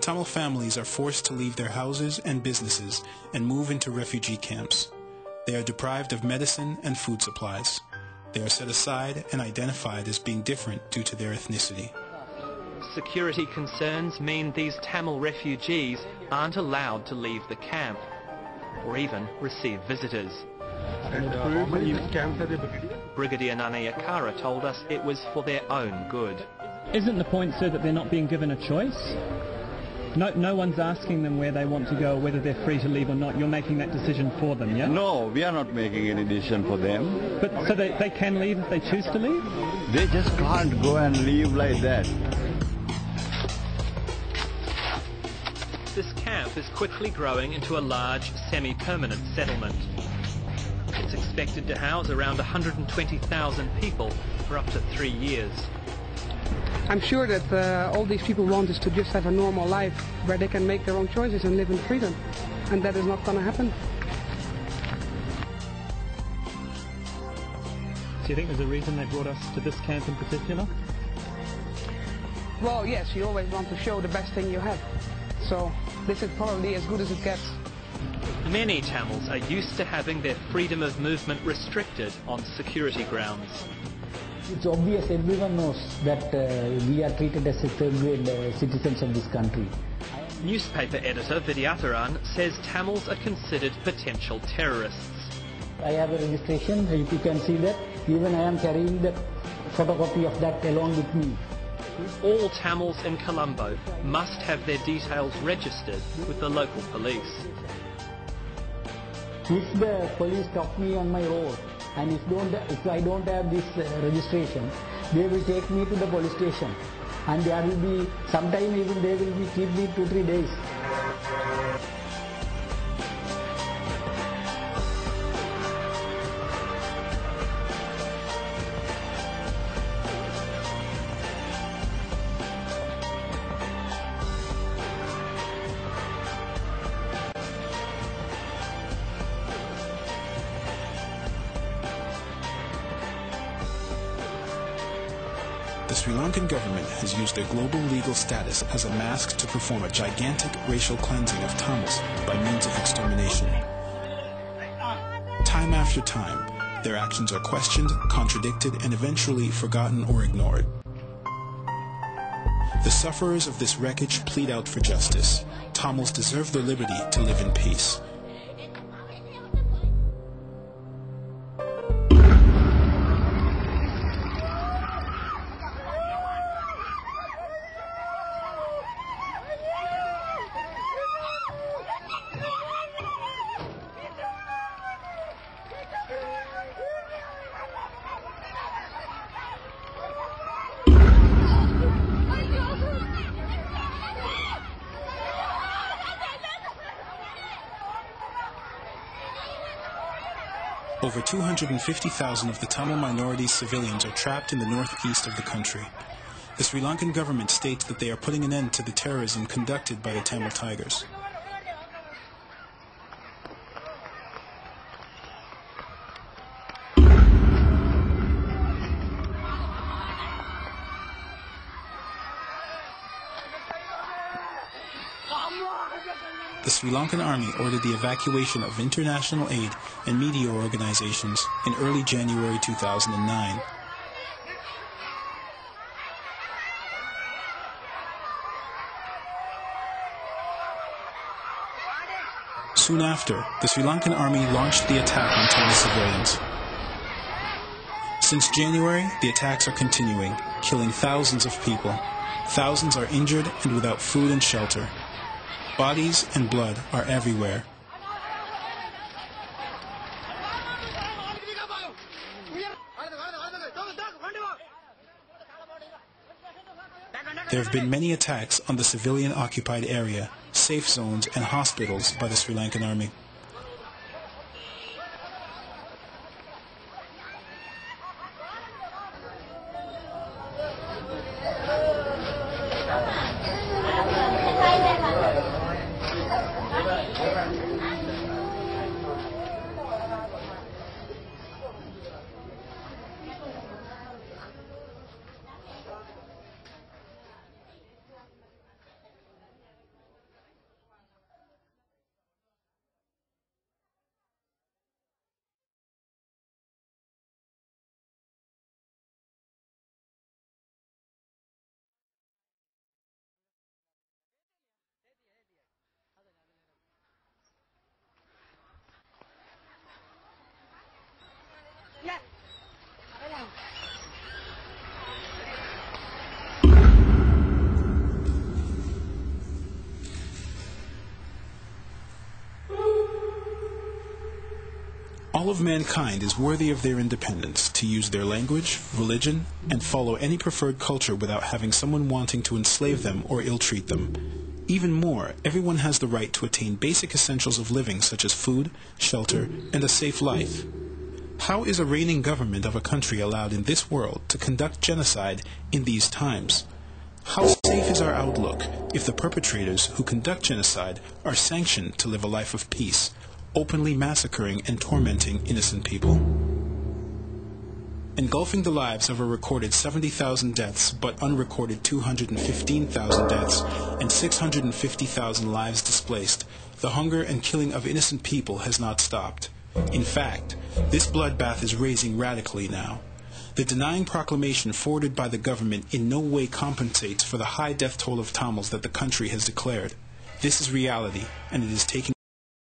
Tamil families are forced to leave their houses and businesses and move into refugee camps. They are deprived of medicine and food supplies. They are set aside and identified as being different due to their ethnicity. Security concerns mean these Tamil refugees aren't allowed to leave the camp or even receive visitors. Brigadier Nanayakara told us it was for their own good. Isn't the point, sir, that they're not being given a choice? No one's asking them where they want to go, whether they're free to leave or not. You're making that decision for them, yeah? No, we are not making any decision for them. But so they can leave if they choose to leave? They just can't go and leave like that. This camp is quickly growing into a large semi-permanent settlement. It's expected to house around 120,000 people for up to 3 years. I'm sure that all these people want is to just have a normal life where they can make their own choices and live in freedom. And that is not going to happen. Do you think there's a reason they brought us to this camp in particular? Well, yes, you always want to show the best thing you have. So this is probably as good as it gets. Many Tamils are used to having their freedom of movement restricted on security grounds. It's obvious, everyone knows that we are treated as third-grade citizens of this country. Newspaper editor Vidyatharan says Tamils are considered potential terrorists. I have a registration, you can see that. Even I am carrying the photocopy of that along with me. All Tamils in Colombo must have their details registered with the local police. If the police stop me on my road, and if I don't have this registration, they will take me to the police station, and there will be, sometime even they will be keep me 2-3 days. The Sri Lankan government has used their global legal status as a mask to perform a gigantic racial cleansing of Tamils by means of extermination. Time after time, their actions are questioned, contradicted, and eventually forgotten or ignored. The sufferers of this wreckage plead out for justice. Tamils deserve their liberty to live in peace. Over 250,000 of the Tamil minority civilians are trapped in the northeast of the country. The Sri Lankan government states that they are putting an end to the terrorism conducted by the Tamil Tigers. The Sri Lankan army ordered the evacuation of international aid and media organizations in early January 2009. Soon after, the Sri Lankan army launched the attack on Tamil civilians. Since January, the attacks are continuing, killing thousands of people. Thousands are injured and without food and shelter. Bodies and blood are everywhere. There have been many attacks on the civilian-occupied area, safe zones, and hospitals by the Sri Lankan army. All of mankind is worthy of their independence to use their language, religion, and follow any preferred culture without having someone wanting to enslave them or ill-treat them. Even more, everyone has the right to attain basic essentials of living such as food, shelter, and a safe life. How is a reigning government of a country allowed in this world to conduct genocide in these times? How safe is our outlook if the perpetrators who conduct genocide are sanctioned to live a life of peace, openly massacring and tormenting innocent people? Engulfing the lives of a recorded 70,000 deaths but unrecorded 215,000 deaths and 650,000 lives displaced, the hunger and killing of innocent people has not stopped. In fact, this bloodbath is raising radically now. The denying proclamation forwarded by the government in no way compensates for the high death toll of Tamils that the country has declared. This is reality, and it is taking